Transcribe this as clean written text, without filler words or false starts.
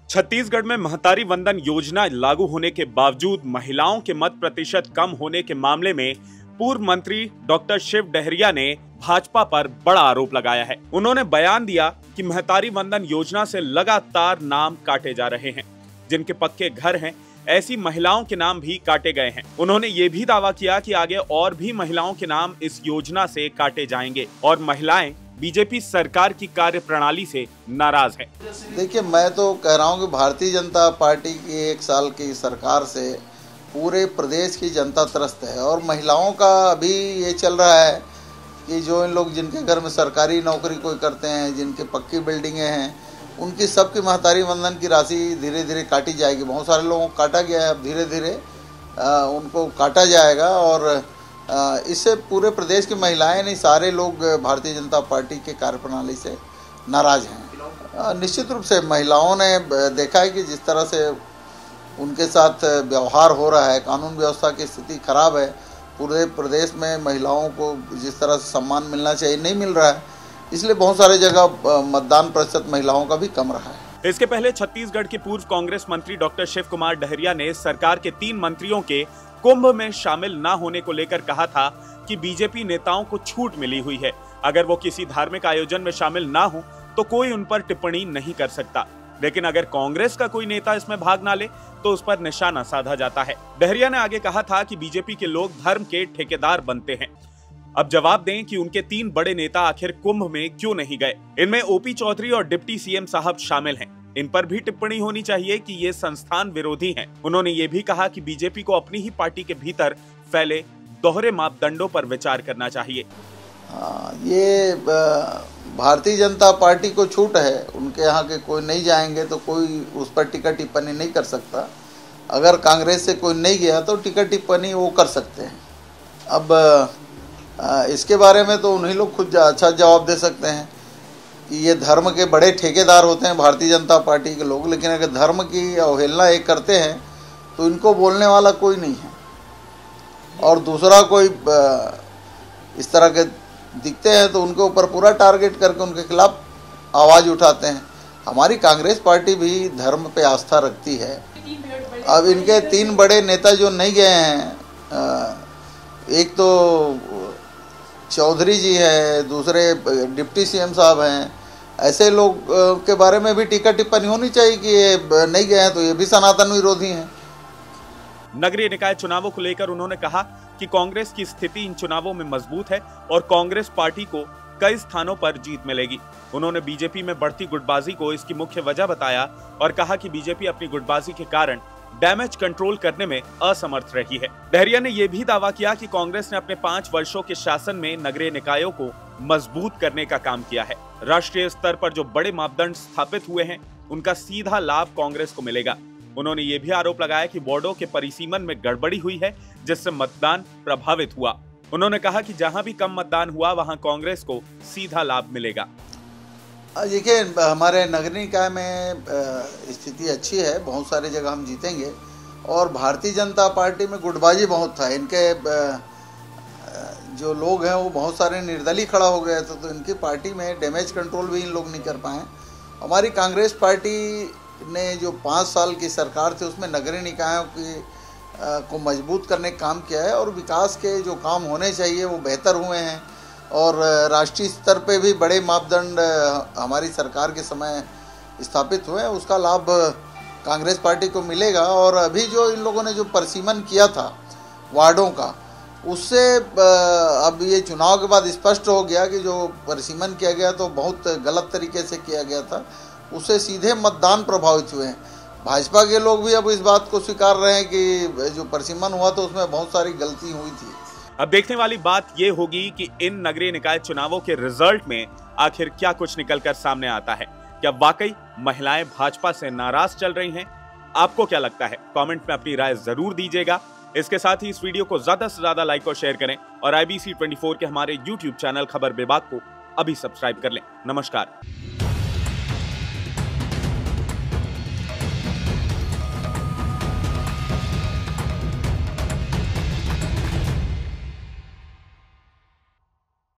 छत्तीसगढ़ में महतारी वंदन योजना लागू होने के बावजूद महिलाओं के मत प्रतिशत कम होने के मामले में पूर्व मंत्री डॉक्टर शिव डहरिया ने भाजपा पर बड़ा आरोप लगाया है। उन्होंने बयान दिया कि महतारी वंदन योजना से लगातार नाम काटे जा रहे हैं। जिनके पक्के घर हैं, ऐसी महिलाओं के नाम भी काटे गए हैं। उन्होंने ये भी दावा किया कि आगे और भी महिलाओं के नाम इस योजना से काटे जाएंगे और महिलाएं बीजेपी सरकार की कार्यप्रणाली से नाराज है। देखिए, मैं तो कह रहा हूं कि भारतीय जनता पार्टी की 1 साल की सरकार से पूरे प्रदेश की जनता त्रस्त है और महिलाओं का अभी ये चल रहा है कि जो इन लोग जिनके घर में सरकारी नौकरी कोई करते हैं, जिनके पक्की बिल्डिंगें हैं, उनकी सबकी महतारी वंदन की राशि धीरे धीरे काटी जाएगी। बहुत सारे लोगों को काटा गया है, अब धीरे धीरे उनको काटा जाएगा और इससे पूरे प्रदेश की महिलाएं नहीं, सारे लोग भारतीय जनता पार्टी के कार्यप्रणाली से नाराज हैं। निश्चित रूप से महिलाओं ने देखा है कि जिस तरह से उनके साथ व्यवहार हो रहा है, कानून व्यवस्था की स्थिति खराब है, पूरे प्रदेश में महिलाओं को जिस तरह से सम्मान मिलना चाहिए नहीं मिल रहा है, इसलिए बहुत सारे जगह मतदान प्रतिशत महिलाओं का भी कम रहा है। इसके पहले छत्तीसगढ़ के पूर्व कांग्रेस मंत्री डॉक्टर शिव कुमार डहरिया ने सरकार के 3 मंत्रियों के कुंभ में शामिल न होने को लेकर कहा था कि बीजेपी नेताओं को छूट मिली हुई है। अगर वो किसी धार्मिक आयोजन में शामिल ना हो तो कोई उन पर टिप्पणी नहीं कर सकता, लेकिन अगर कांग्रेस का कोई नेता इसमें भाग ना ले तो उस पर निशाना साधा जाता है। डहरिया ने आगे कहा था कि बीजेपी के लोग धर्म के ठेकेदार बनते हैं। अब जवाब दें कि उनके 3 बड़े नेता आखिर कुंभ में क्यों नहीं गए। इनमें ओपी चौधरी और डिप्टी सीएम साहब शामिल हैं। इन पर भी टिप्पणी होनी चाहिए कि ये संस्थान विरोधी हैं। उन्होंने ये भी कहा कि बीजेपी को अपनी ही पार्टी के भीतर फैले दोहरे मापदंडों पर विचार करना चाहिए। ये भारतीय जनता पार्टी को छूट है, उनके यहाँ के कोई नहीं जाएंगे तो कोई उस पर टीका टिप्पणी नहीं कर सकता। अगर कांग्रेस से कोई नहीं गया तो टीका टिप्पणी वो कर सकते हैं। अब इसके बारे में तो उन्हीं लोग खुद अच्छा जवाब दे सकते हैं कि ये धर्म के बड़े ठेकेदार होते हैं भारतीय जनता पार्टी के लोग, लेकिन अगर धर्म की अवहेलना एक करते हैं तो इनको बोलने वाला कोई नहीं है। और दूसरा कोई इस तरह के दिखते हैं तो उनके ऊपर पूरा टारगेट करके उनके खिलाफ आवाज़ उठाते हैं। हमारी कांग्रेस पार्टी भी धर्म पे आस्था रखती है। अब इनके 3 बड़े नेता जो नहीं गए हैं, एक तो चौधरी जी हैं, दूसरे डिप्टी सीएम साहब हैं, ऐसे लोग के बारे में भी टीका टिप्पणी होनी चाहिए कि ये नहीं गए हैं तो ये भी सनातन विरोधी हैं। नगरीय निकाय चुनावों को लेकर उन्होंने कहा कि कांग्रेस की स्थिति इन चुनावों में मजबूत है और कांग्रेस पार्टी को कई स्थानों पर जीत मिलेगी। उन्होंने बीजेपी में बढ़ती गुटबाजी को इसकी मुख्य वजह बताया और कहा कि बीजेपी अपनी गुटबाजी के कारण डैमेज कंट्रोल करने में असमर्थ रही है। डहरिया ने यह भी दावा किया कि कांग्रेस ने अपने 5 वर्षों के शासन में नगरीय निकायों को मजबूत करने का काम किया है। राष्ट्रीय स्तर पर जो बड़े मापदंड स्थापित हुए हैं, उनका सीधा लाभ कांग्रेस को मिलेगा। उन्होंने ये भी आरोप लगाया कि वार्डों के परिसीमन में गड़बड़ी हुई है, जिससे मतदान प्रभावित हुआ। उन्होंने कहा कि जहां भी कम मतदान हुआ वहां कांग्रेस को सीधा लाभ मिलेगा। देखिए, हमारे नगर निकाय में स्थिति अच्छी है, बहुत सारी जगह हम जीतेंगे और भारतीय जनता पार्टी में गुटबाजी बहुत था। इनके जो लोग हैं वो बहुत सारे निर्दलीय खड़ा हो गए थे, तो इनकी पार्टी में डैमेज कंट्रोल भी इन लोग नहीं कर पाए। हमारी कांग्रेस पार्टी ने जो 5 साल की सरकार थी उसमें नगरीय निकायों को मजबूत करने का काम किया है और विकास के जो काम होने चाहिए वो बेहतर हुए हैं और राष्ट्रीय स्तर पे भी बड़े मापदंड हमारी सरकार के समय स्थापित हुए हैं। उसका लाभ कांग्रेस पार्टी को मिलेगा और अभी जो इन लोगों ने जो परिसीमन किया था वार्डों का, उससे अब ये चुनाव के बाद स्पष्ट हो गया कि जो परिसीमन किया गया तो बहुत गलत तरीके से किया गया था, उससे सीधे मतदान प्रभावित हुए हैं। भाजपा के लोग भी अब इस बात को स्वीकार रहे हैं कि जो परिसीमन हुआ तो उसमें बहुत सारी गलती हुई थी। अब देखने वाली बात ये होगी कि इन नगरीय निकाय चुनावों के रिजल्ट में आखिर क्या कुछ निकलकर सामने आता है। क्या वाकई महिलाएं भाजपा से नाराज चल रही हैं? आपको क्या लगता है? कमेंट में अपनी राय जरूर दीजिएगा। इसके साथ ही इस वीडियो को ज्यादा से ज्यादा लाइक और शेयर करें और IBC 24 के हमारे YouTube चैनल खबर विभाग को अभी सब्सक्राइब कर लें। नमस्कार।